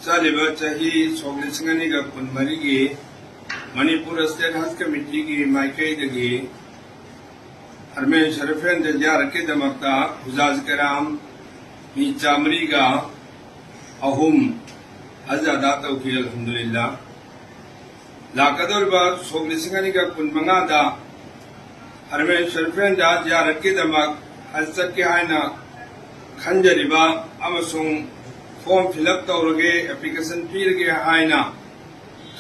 चालीब चाही सोगलिसिंगनी का कुनमरी की मणिपुर स्टेट हज कमिटी की माइकई हरमेन शरफेन जजार के दमकता हुजाज कराम मी चामरी का अहुम अजादा तौकी अल्हम्दुलिल्लाह लाकदोरबा सोगलिसिंगनी का कुनमंगादा हरमेन शरफेन जजार के दमक हज के हायना खंजरिबा अमसुंग फॉर्म फिलअप तौरगे एप्लीकेशन पीरगे हायना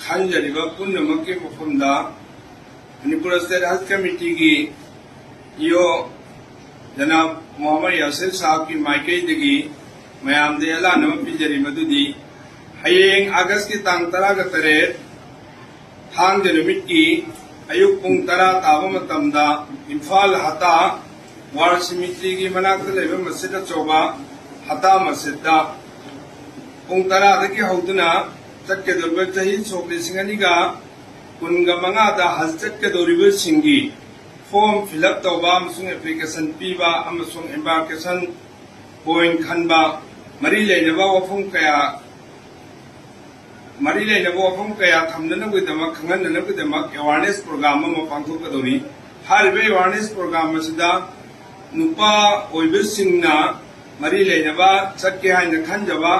खंजरिबा पुनमके मफमदा मणिपुर स्टेट हज कमिटी की यो जनाब मोहम्मद यासिर साहब की माइकई मयाम दे अलानम पीजरी मदुदी हयेंग अगस्त की तांग 13 थांग नुमित की अयुक पुंग 10 ताबा मतमदा इम्फाल हता वार सिमिट्री की मनाक लेबे मस्जिद चौबा हता मस्जिदा पुंग 10 हौदुना चक्केदोरबा चाही सोगलिसिंगनी का कुनगा मंगादा हज चक्केदोरिबा सिंगी फॉर्म फिलअप तौबा अमसुंग एप्लीकेशन पीबा अमसुंग एम्बार्केशन पॉइंट खनबा मरी लेनबा वफम कया थमननबगदमक खंगननबगदमक अवेयरनेस प्रोग्राम अमा पांथोकदोरी हारिबे अवेयरनेस प्रोग्राम असिदा नुपा ओइबसिंगना मरी लेनबा चक्के हाइना खंजबा